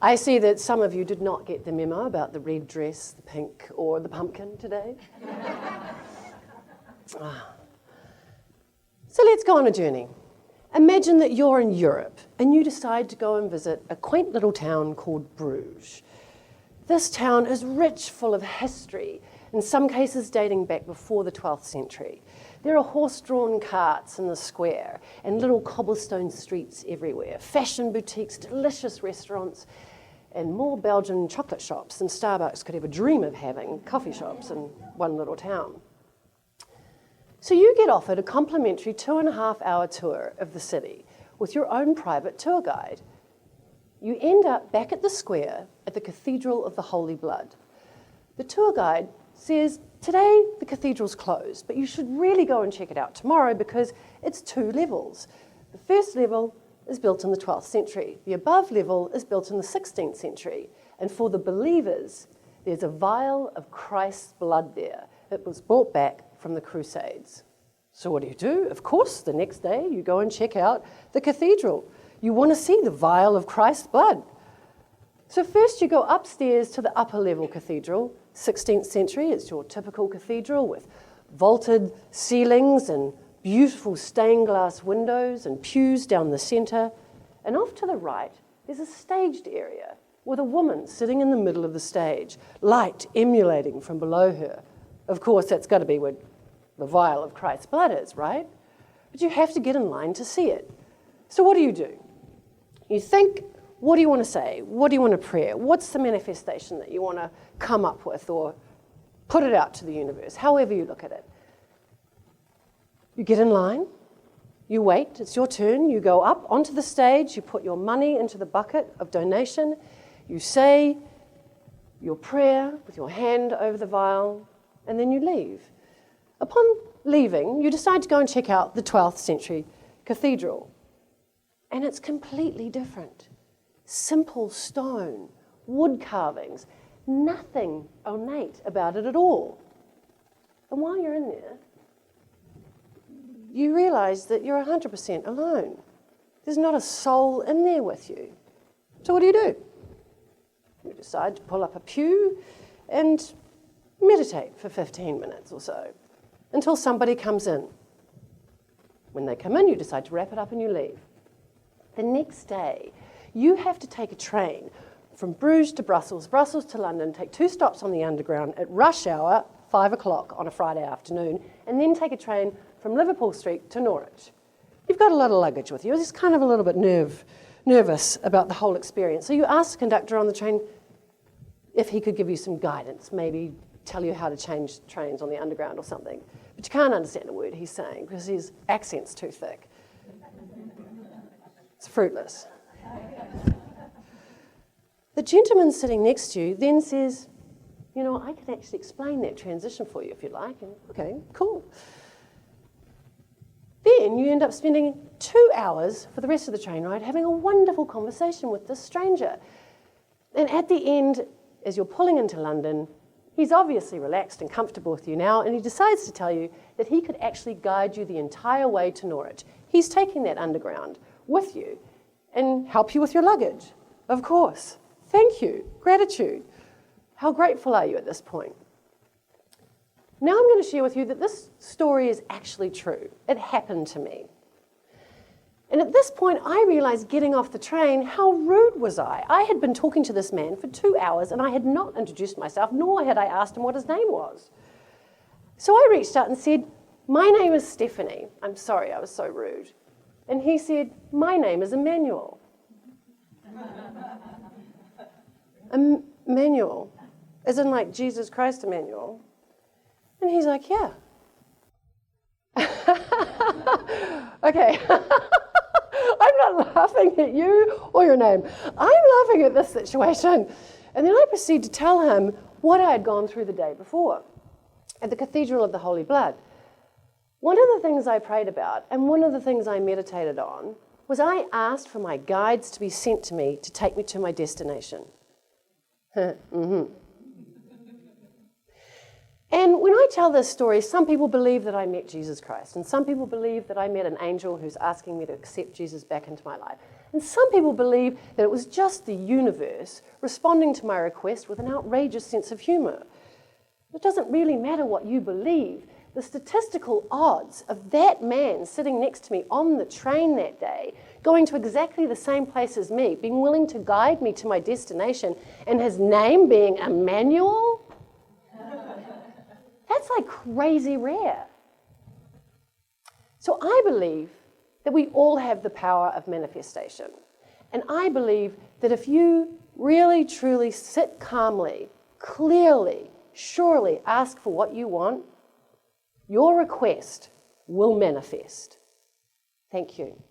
I see that some of you did not get the memo about the red dress, the pink, or the pumpkin today. So let's go on a journey. Imagine that you're in Europe and you decide to go and visit a quaint little town called Bruges. This town is rich, full of history, in some cases dating back before the 12th century. There are horse-drawn carts in the square and little cobblestone streets everywhere, fashion boutiques, delicious restaurants, and more Belgian chocolate shops than Starbucks could ever dream of having, coffee shops in one little town. So you get offered a complimentary 2.5-hour tour of the city with your own private tour guide. You end up back at the square at the Cathedral of the Holy Blood. The tour guide says, today the cathedral's closed, but you should really go and check it out tomorrow because it's 2 levels. The first level is built in the 12th century. The above level is built in the 16th century. And for the believers, there's a vial of Christ's blood there that was brought back from the Crusades. So what do? Of course, the next day you go and check out the cathedral. You want to see the vial of Christ's blood. So first you go upstairs to the upper level cathedral, 16th century. It's your typical cathedral with vaulted ceilings and beautiful stained glass windows and pews down the centre. And off to the right, there's a staged area with a woman sitting in the middle of the stage, light emulating from below her. Of course, that's got to be where the vial of Christ's blood is, right? But you have to get in line to see it. So what do? You think, what do you want to say? What do you want to pray? What's the manifestation that you want to come up with or put it out to the universe, however you look at it? You get in line, you wait, it's your turn, you go up onto the stage, you put your money into the bucket of donation, you say your prayer with your hand over the vial, and then you leave. Upon leaving, you decide to go and check out the 12th century cathedral. And it's completely different. Simple stone, wood carvings, nothing ornate about it at all. And while you're in there, you realize that you're 100% alone. There's not a soul in there with you. So what do? You decide to pull up a pew and meditate for 15 minutes or so until somebody comes in. When they come in, you decide to wrap it up and you leave. The next day, you have to take a train from Bruges to Brussels, Brussels to London, take 2 stops on the underground at rush hour, 5 o'clock on a Friday afternoon, and then take a train from Liverpool Street to Norwich. You've got a lot of luggage with you. You're just kind of a little bit nervous about the whole experience. So you ask the conductor on the train if he could give you some guidance, maybe tell you how to change trains on the underground or something. But you can't understand a word he's saying because his accent's too thick. It's fruitless. The gentleman sitting next to you then says, you know, I can actually explain that transition for you if you like. And okay, cool. Then you end up spending 2 hours for the rest of the train ride having a wonderful conversation with this stranger. And at the end, as you're pulling into London, he's obviously relaxed and comfortable with you now, and he decides to tell you that he could actually guide you the entire way to Norwich. He's taking that underground with you and help you with your luggage. Of course. Thank you. Gratitude. How grateful are you at this point? Now I'm going to share with you that this story is actually true. It happened to me. And at this point, I realized getting off the train, how rude was I? I had been talking to this man for 2 hours and I had not introduced myself, nor had I asked him what his name was. So I reached out and said, my name is Stephanie. I'm sorry, I was so rude. And he said, my name is Emmanuel. Emmanuel, as in like Jesus Christ Emmanuel. And he's like, yeah. Okay. I'm not laughing at you or your name. I'm laughing at this situation. And then I proceed to tell him what I had gone through the day before at the Cathedral of the Holy Blood. One of the things I prayed about and one of the things I meditated on was I asked for my guides to be sent to me to take me to my destination. And when I tell this story, some people believe that I met Jesus Christ, and some people believe that I met an angel who's asking me to accept Jesus back into my life. And some people believe that it was just the universe responding to my request with an outrageous sense of humor. It doesn't really matter what you believe. The statistical odds of that man sitting next to me on the train that day, going to exactly the same place as me, being willing to guide me to my destination, and his name being Emmanuel, that's like crazy rare. So I believe that we all have the power of manifestation. And I believe that if you really, truly sit calmly, clearly, surely ask for what you want, your request will manifest. Thank you.